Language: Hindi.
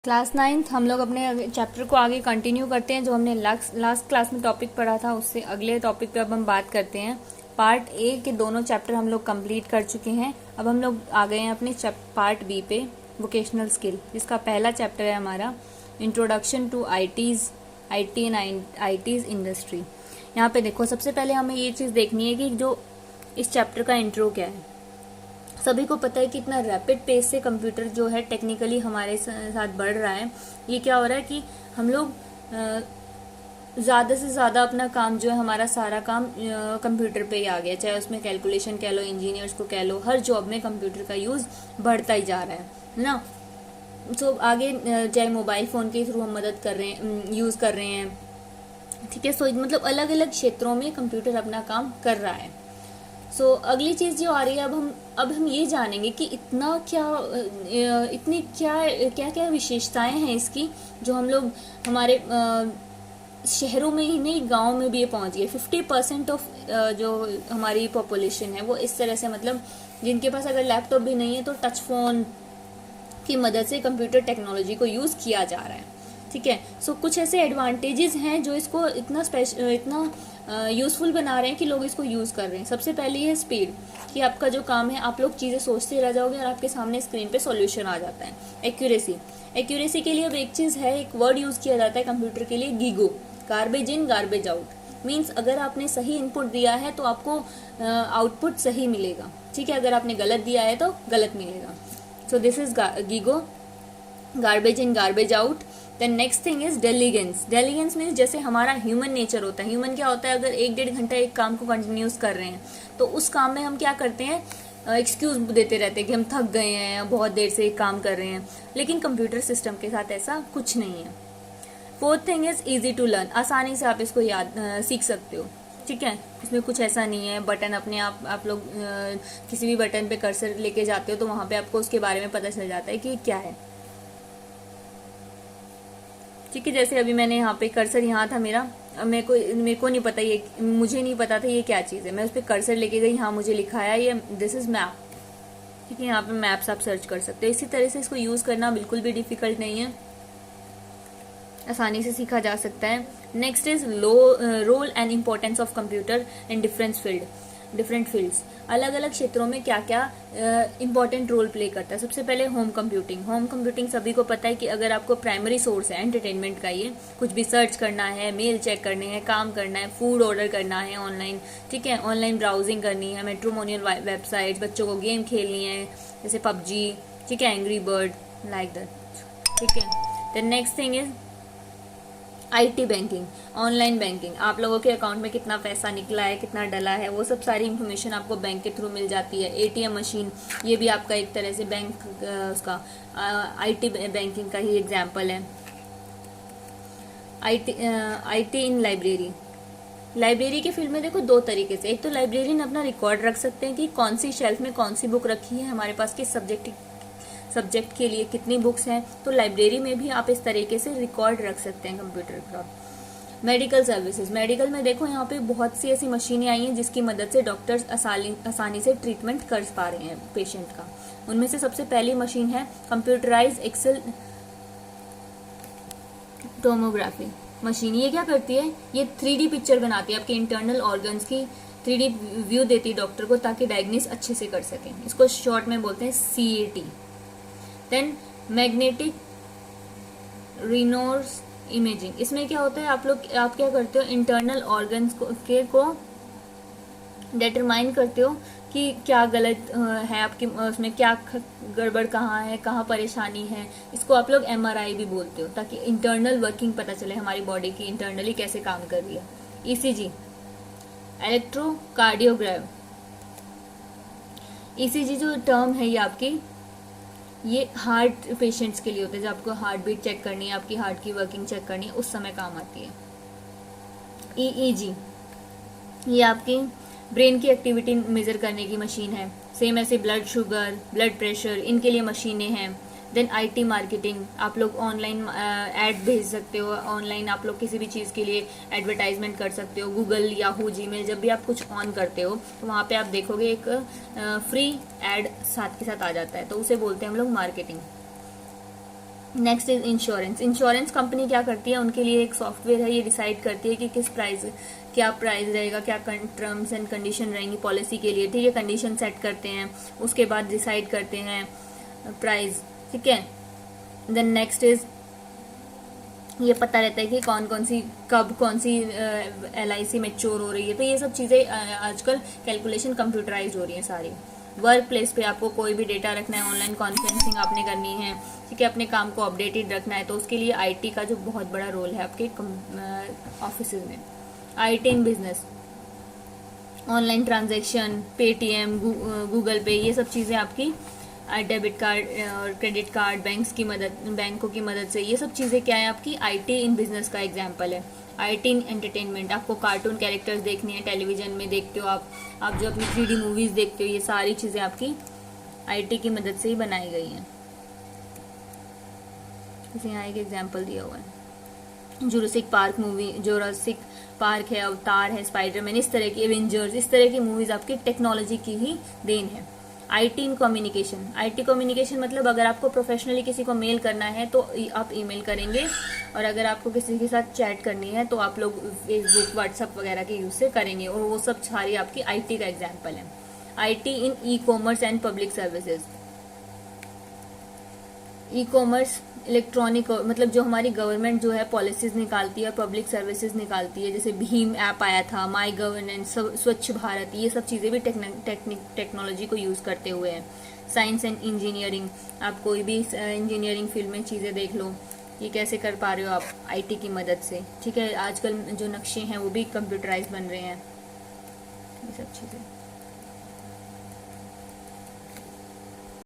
क्लास नाइन्थ हम लोग अपने चैप्टर को आगे कंटिन्यू करते हैं। जो हमने लास्ट क्लास में टॉपिक पढ़ा था उससे अगले टॉपिक पे अब हम बात करते हैं। पार्ट ए के दोनों चैप्टर हम लोग कंप्लीट कर चुके हैं। अब हम लोग आ गए हैं अपने पार्ट बी पे, वोकेशनल स्किल, जिसका पहला चैप्टर है हमारा introduction to I and ITs industry. यहाँ पे देखो, सबसे पहले हमें ये चीज़ देखनी है कि जो इस चैप्टर का इंट्रो क्या है। सभी को पता है कि इतना रैपिड पेस से कंप्यूटर जो है टेक्निकली हमारे साथ बढ़ रहा है। ये क्या हो रहा है कि हम लोग ज़्यादा से ज़्यादा अपना काम जो है, हमारा सारा काम कंप्यूटर पे ही आ गया। चाहे उसमें कैलकुलेशन कह लो, इंजीनियर्स को कह लो, हर जॉब में कंप्यूटर का यूज़ बढ़ता ही जा रहा है ना। तो आगे चाहे मोबाइल फ़ोन के थ्रू हम मदद कर रहे हैं, यूज़ कर रहे हैं, ठीक है। सो मतलब अलग अलग क्षेत्रों में कंप्यूटर अपना काम कर रहा है। सो अगली चीज़ जो आ रही है, अब हम ये जानेंगे कि इतनी क्या क्या विशेषताएं हैं इसकी, जो हम लोग हमारे शहरों में ही नहीं, गांव में भी ये पहुंच गए। 50% ऑफ जो हमारी पॉपुलेशन है वो इस तरह से, मतलब जिनके पास अगर लैपटॉप भी नहीं है तो टच फोन की मदद से कंप्यूटर टेक्नोलॉजी को यूज़ किया जा रहा है, ठीक है। सो कुछ ऐसे एडवांटेजेस हैं जो इसको इतना यूज़फुल बना रहे हैं कि लोग इसको यूज़ कर रहे हैं। सबसे पहले है स्पीड, कि आपका जो काम है आप लोग चीज़ें सोचते रह जाओगे और आपके सामने स्क्रीन पे सॉल्यूशन आ जाता है। एक्यूरेसी के लिए अब एक चीज़ है, एक वर्ड यूज़ किया जाता है कंप्यूटर के लिए, GIGO, garbage in garbage out. Means अगर आपने सही इनपुट दिया है तो आपको आउटपुट सही मिलेगा, ठीक है। अगर आपने गलत दिया है तो गलत मिलेगा। So this is GIGO, garbage in garbage out. Then next thing is diligence means जैसे हमारा ह्यूमन नेचर होता है। ह्यूमन क्या होता है, अगर 1-1.5 घंटा एक काम को कंटिन्यूस कर रहे हैं तो उस काम में हम क्या करते हैं, एक्सक्यूज देते रहते हैं कि हम थक गए हैं, बहुत देर से एक काम कर रहे हैं। लेकिन कंप्यूटर सिस्टम के साथ ऐसा कुछ नहीं है। Fourth thing is easy to learn, आसानी से आप इसको सीख सकते हो, ठीक है। इसमें कुछ ऐसा नहीं है बटन अपने आप लोग किसी भी बटन पे कर्सर लेके जाते हो तो वहां पे आपको उसके बारे में पता चल जाता है कि क्या है, ठीक है। जैसे अभी मैंने यहाँ पे कर्सर यहाँ था मेरा, मेरे को नहीं पता, ये मुझे नहीं पता था ये क्या चीज़ है। मैं उस पर कर्सर लेके गई, हाँ मुझे लिखा है ये दिस इज मैप, ठीक है। यहाँ पे मैप्स आप सर्च कर सकते हो। इसी तरह से इसको यूज़ करना बिल्कुल भी डिफिकल्ट नहीं है, आसानी से सीखा जा सकता है। Next is role and importance of computer in different fields. अलग अलग क्षेत्रों में क्या क्या इंपॉर्टेंट रोल प्ले करता है। सबसे पहले होम कंप्यूटिंग सभी को पता है कि अगर आपको प्राइमरी सोर्स है एंटरटेनमेंट का, ये कुछ भी सर्च करना है, मेल चेक करने हैं, काम करना है, फूड ऑर्डर करना है ऑनलाइन, ठीक है, ऑनलाइन ब्राउजिंग करनी है, मैट्रिमोनियल वेबसाइट, बच्चों को गेम खेलनी है जैसे पबजी, ठीक है, एंग्री बर्ड, लाइक दैट, ठीक है। Then next thing is IT banking, online banking. आप लोगों के अकाउंट में कितना पैसा निकला है, कितना डला है, वो सब सारी इन्फॉर्मेशन आपको बैंक के थ्रू मिल जाती है। एटीएम मशीन, ये भी आपका एक तरह से बैंक उसका आईटी बैंकिंग का ही एग्जाम्पल है। आईटी इन लाइब्रेरी के फील्ड में देखो दो तरीके से। एक तो लाइब्रेरियन अपना रिकॉर्ड रख सकते हैं कि कौन सी शेल्फ में कौन सी बुक रखी है, हमारे पास किस सब्जेक्ट के लिए कितनी बुक्स हैं। तो लाइब्रेरी में भी आप इस तरीके से रिकॉर्ड रख सकते हैं कंप्यूटर पर। मेडिकल सर्विसेज, मेडिकल में देखो यहाँ पे बहुत सी ऐसी मशीनें आई हैं जिसकी मदद से डॉक्टर्स आसानी से ट्रीटमेंट कर पा रहे हैं पेशेंट का। उनमें से सबसे पहली मशीन है कंप्यूटराइज एक्सेल टोमोग्राफी मशीन। ये क्या करती है, ये 3D पिक्चर बनाती है, आपके इंटरनल ऑर्गन्स की 3D व्यू देती है डॉक्टर को, ताकि डायग्नोस अच्छे से कर सकें। इसको शॉर्ट में बोलते हैं CAT। देन मैग्नेटिक रिनोर्स इमेजिंग, इसमें क्या होता है, आप क्या करते हो, इंटरनल ऑर्गन्स को डिटरमाइन करते हो कि क्या गलत है आपकी, उसमें क्या गड़बड़ कहाँ है, कहाँ परेशानी है। इसको आप लोग MRI भी बोलते हो, ताकि इंटरनल वर्किंग पता चले हमारी बॉडी की इंटरनली कैसे काम कर रही है। ECG, electrocardiogram. ECG जो टर्म है ये आपकी, ये हार्ट पेशेंट्स के लिए होते हैं, जब आपको हार्ट बीट चेक करनी है, आपकी हार्ट की वर्किंग चेक करनी है, उस समय काम आती है। EEG, ये आपकी ब्रेन की एक्टिविटी मेजर करने की मशीन है। सेम ऐसे ब्लड शुगर, ब्लड प्रेशर, इनके लिए मशीनें हैं। देन IT मार्केटिंग, आप लोग ऑनलाइन ऐड भेज सकते हो, ऑनलाइन आप लोग किसी भी चीज़ के लिए एडवर्टाइजमेंट कर सकते हो। गूगल, याहू, जीमेल, जब भी आप कुछ ऑन करते हो तो वहाँ पे आप देखोगे एक फ्री ऐड साथ के साथ आ जाता है, तो उसे बोलते हैं हम लोग marketing. Next is insurance. Insurance company क्या करती है, उनके लिए एक सॉफ्टवेयर है, ये डिसाइड करती है कि किस प्राइस, क्या प्राइस रहेगा, क्या टर्म्स एंड कंडीशन रहेंगी पॉलिसी के लिए, ठीक है। कंडीशन सेट करते हैं, उसके बाद डिसाइड करते हैं प्राइस, ठीक है। देन नेक्स्ट इज ये पता रहता है कि कौन कौन सी कब कौन सी LIC मैच्योर हो रही है। तो ये सब चीज़ें आजकल कैलकुलेशन कंप्यूटराइज हो रही है सारी। वर्क प्लेस पे आपको कोई भी डेटा रखना है, ऑनलाइन कॉन्फ्रेंसिंग आपने करनी है, ठीक है, अपने काम को अपडेटेड रखना है, तो उसके लिए IT का जो बहुत बड़ा रोल है आपके ऑफिस में। IT in business, online transaction, Paytm, Google पे, ये सब चीज़ें आपकी डेबिट कार्ड और क्रेडिट कार्ड, बैंकों की मदद से, ये सब चीज़ें क्या है आपकी IT इन बिजनेस का एग्जाम्पल है। IT इन एंटरटेनमेंट, आपको कार्टून कैरेक्टर्स देखनी है, टेलीविजन में देखते हो आप जो अपनी 3D मूवीज देखते हो, ये सारी चीज़ें आपकी IT की मदद से ही बनाई गई हैं। यहाँ एक एग्जाम्पल दिया हुआ है, जुरासिक पार्क है, अवतार है, स्पाइडरमैन, इस तरह की एवेंजर्स, इस तरह की मूवीज आपकी टेक्नोलॉजी की ही देन है। IT in communication, IT communication मतलब अगर आपको प्रोफेशनली किसी को मेल करना है तो आप ईमेल करेंगे, और अगर आपको किसी के साथ चैट करनी है तो आप लोग फेसबुक, व्हाट्सएप वगैरह के यूज से करेंगे, और वो सब सारी आपकी IT का एग्जाम्पल है। IT in e-commerce and public services, e-commerce electronic, मतलब जो हमारी गवर्नमेंट जो है पॉलिसीज निकालती है, पब्लिक सर्विसेज निकालती है, जैसे भीम ऐप आया था, माई गवर्नेंस, स्वच्छ भारत, ये सब चीज़ें भी टेक्नोलॉजी को यूज़ करते हुए है। साइंस एंड इंजीनियरिंग, आप कोई भी इंजीनियरिंग फील्ड में चीज़ें देख लो, ये कैसे कर पा रहे हो आप IT की मदद से, ठीक है। आजकल जो नक्शे हैं वो भी कंप्यूटराइज बन रहे हैं, ये सब चीज़ें।